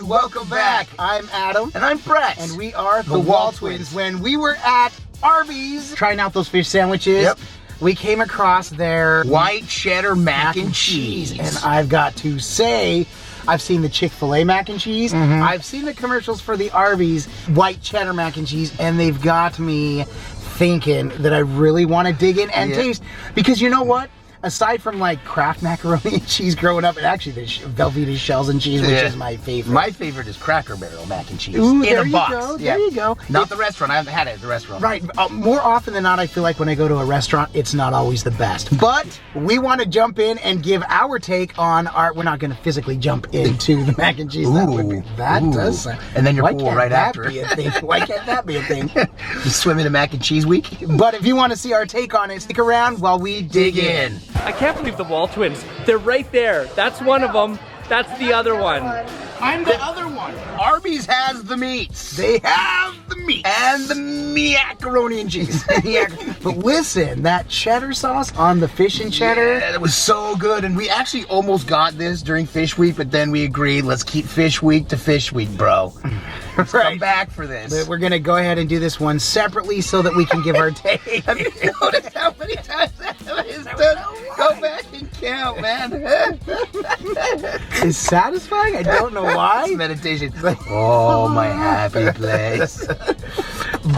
welcome back. I'm Adam. And I'm Brett. And we are the WALTWINS. When we were at Arby's trying out those fish sandwiches, we came across their white cheddar mac and cheese. And I've got to say, I've seen the Chick-fil-A mac and cheese. I've seen the commercials for the Arby's white cheddar mac and cheese, and they've got me thinking that I really want to dig in and taste. Because you know what? Aside from like Kraft macaroni and cheese growing up, and actually the Velveeta shells and cheese, which is my favorite. My favorite is Cracker Barrel mac and cheese. Ooh, in a box. Go, there you go. Not the restaurant. I haven't had it at the restaurant. Right. More often than not, I feel like when I go to a restaurant, it's not always the best. But we want to jump in and give our take on our. We're not going to physically jump into the mac and cheese. That does sound. And then you're cool right after. Why can't that be a thing? Just swim in a mac and cheese week. But if you want to see our take on it, stick around while we dig in. I can't believe the WALTWINS. They're right there. That's one of them. That's the other one. I'm the other one. Arby's has the meats. They have the meat. And the macaroni and cheese. But listen, that cheddar sauce on the fish and cheddar. Yeah, it was so good. And we actually almost got this during Fish Week, but then we agreed, let's keep Fish Week to Fish Week, bro. Let's come back for this. But we're going to go ahead and do this one separately so that we can give our take. Have you noticed how many times that is done? Go back and count, man. It's satisfying? I don't know why. It's meditation. Oh, my happy place.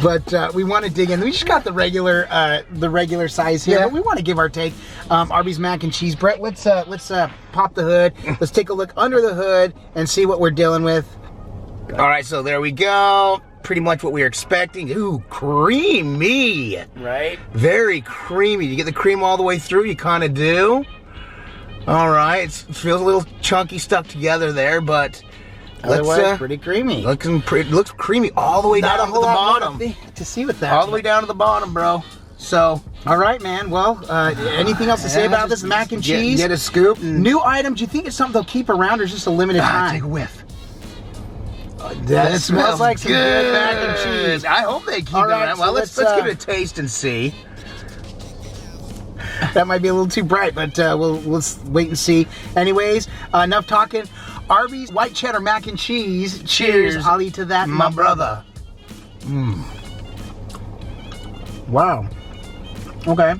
But we want to dig in. We just got the regular size here, but we want to give our take. Arby's mac and cheese. Brett, let's pop the hood. Let's take a look under the hood and see what we're dealing with. All right, so there we go. Pretty much what we were expecting. Ooh, creamy. Right? Very creamy. You get the cream all the way through? You kind of do. All right. It feels a little chunky stuck together there, but otherwise pretty creamy. Looks creamy all the way down to the bottom. To see with that. All the way down to the bottom, bro. So, all right, man. Well, anything else to say about this mac and cheese? Get a scoop. New item. Do you think it's something they'll keep around, or just a limited time? Take a whiff. That smells like some good mac and cheese. I hope they keep it around. Well, let's give it a taste and see. That might be a little too bright, but we'll wait and see. Anyways, enough talking. Arby's white cheddar mac and cheese. Cheers. I'll eat to that, my brother. Wow. Okay.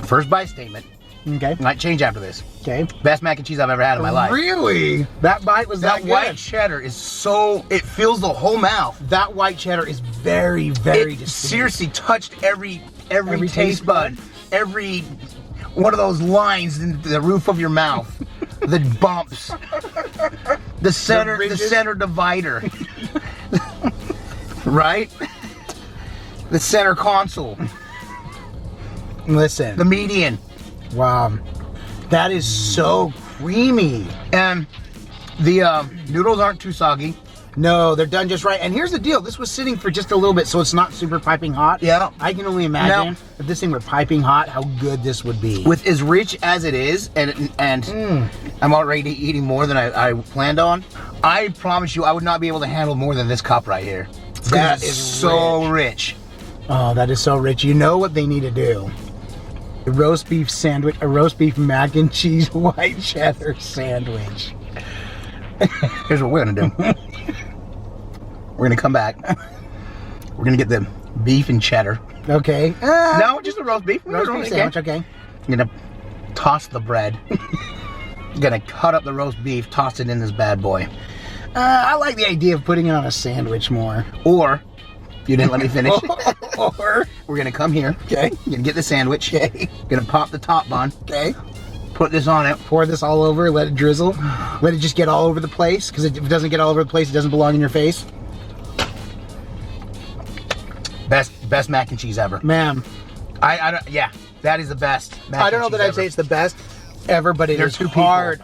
First bite statement. Okay. Might change after this. Okay. Best mac and cheese I've ever had in my life. Really? That bite was that good? That white cheddar is so, it fills the whole mouth. That white cheddar is very, very distinct. Seriously touched every taste bud. Every one of those lines in the roof of your mouth. The bumps. The center divider. Right? The center console. Listen. The median. Wow. That is so creamy. And the noodles aren't too soggy. No, they're done just right. And here's the deal. This was sitting for just a little bit, so it's not super piping hot. Yeah. I can only imagine if this thing were piping hot, how good this would be. With as rich as it is, and I'm already eating more than I planned on, I promise you I would not be able to handle more than this cup right here. That is so rich. Oh, that is so rich. You know what they need to do? A roast beef sandwich, a roast beef mac and cheese white cheddar sandwich. Here's what we're gonna do. We're gonna come back. We're gonna get the beef and cheddar. Okay. No, just a roast beef. Roast beef sandwich, okay. I'm gonna toss the bread. Gonna cut up the roast beef, toss it in this bad boy. I like the idea of putting it on a sandwich more. Or, if you didn't let me finish, or we're gonna come here. Okay. You're gonna get the sandwich. Okay. Gonna pop the top bun. Okay. Put this on it. Pour this all over, let it drizzle. Let it just get all over the place, because if it doesn't get all over the place, it doesn't belong in your face. Best mac and cheese ever. Ma'am. Yeah, that is the best. I don't know that I'd say it's the best ever, but it is hard.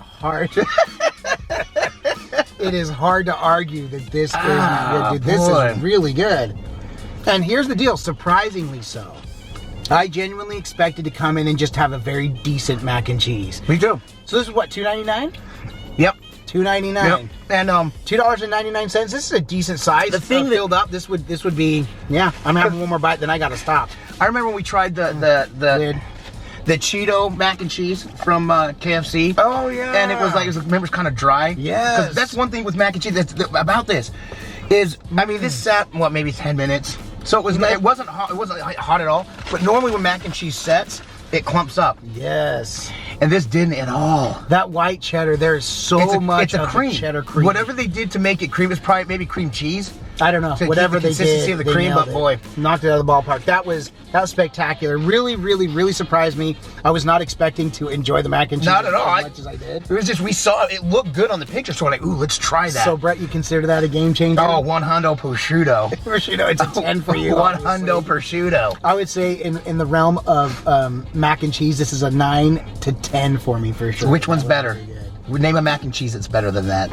It is hard to argue that this is not good. Dude, this is really good. And here's the deal, surprisingly so. I genuinely expected to come in and just have a very decent mac and cheese. Me too. So this is what, $2.99? Yep. $2.99. Yep. And $2.99. This is a decent size. The thing filled up. This would be. Yeah. I'm having one more bite, then I gotta stop. I remember when we tried the the Cheeto mac and cheese from KFC. Oh yeah. And it was remember, it's kind of dry. Yes. 'Cause that's one thing with mac and cheese about this is, I mean, this sat what, maybe 10 minutes. So it wasn't hot. It wasn't hot at all. But normally when mac and cheese sets, it clumps up. Yes. And this didn't at all. That white cheddar, there is so much of the cheddar cream. Whatever they did to make it cream is probably maybe cream cheese. I don't know. To Whatever keep the they consistency did, of the they cream, nailed but it. boy, knocked it out of the ballpark. That was spectacular. Really, really, really surprised me. I was not expecting to enjoy the mac and cheese Not at all. as much as I did. It was just, we saw it looked good on the picture, so we're like, ooh, let's try that. So Brett, you consider that a game changer? Oh, one hundo prosciutto. Prosciutto, it's a 10 for you. One obviously. hundo prosciutto. I would say in the realm of mac and cheese, this is a 9 to 10 for me for sure. Which one's better? Very good. We name a mac and cheese that's better than that.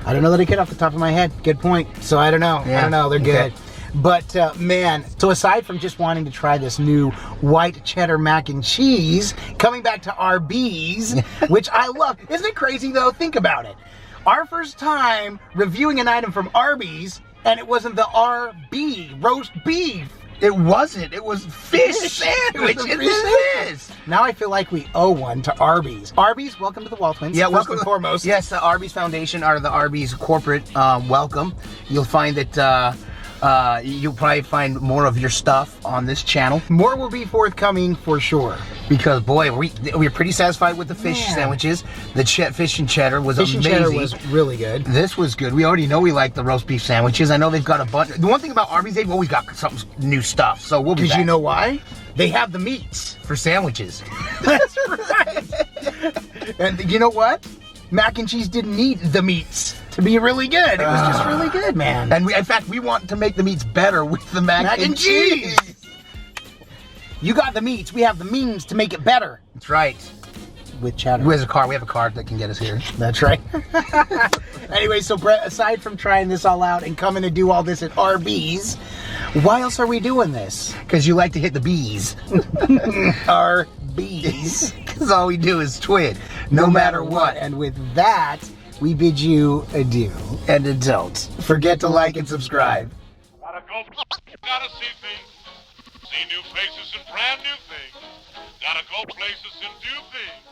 I don't know that I could off the top of my head. Good point. So I don't know. Yeah. I don't know. They're good. Okay. But man, so aside from just wanting to try this new white cheddar mac and cheese, coming back to Arby'S, which I love. Isn't it crazy though? Think about it. Our first time reviewing an item from Arby'S, and it wasn't the RB, roast beef. It wasn't. It was fish sandwich. It was a It fish is. Now I feel like we owe one to Arby's. Arby's, welcome to the WALTWINS. Yeah, first welcome and foremost. Yes, the Arby's Foundation or the Arby's corporate welcome. You'll find that you'll probably find more of your stuff on this channel More will be forthcoming for sure. because boy, we're pretty satisfied with the fish Man. sandwiches. The fish and cheddar was Fish and amazing. cheddar was really good. This was good. We already know we like the roast beef sandwiches. I know they've got a bunch. The one thing about Arby's, they've always got some new stuff. So we'll be Because back. you know why? They have the meats for sandwiches. That's right. And you know what? Mac and cheese didn't need the meats to be really good. It was just really good, man. And in fact, we want to make the meats better with the mac and cheese. You got the meats. We have the means to make it better That's right. with cheddar. We have a card that can get us here. That's right. Anyway, so Brett, aside from trying this all out and coming to do all this at Arby's, why else are we doing this? Because you like to hit the bees. Arby's. Because all we do is twit, no matter what. And with that, we bid you adieu. And don't forget to like and subscribe. Gotta go, gotta see things, see new places and brand new things. Gotta go places and do things.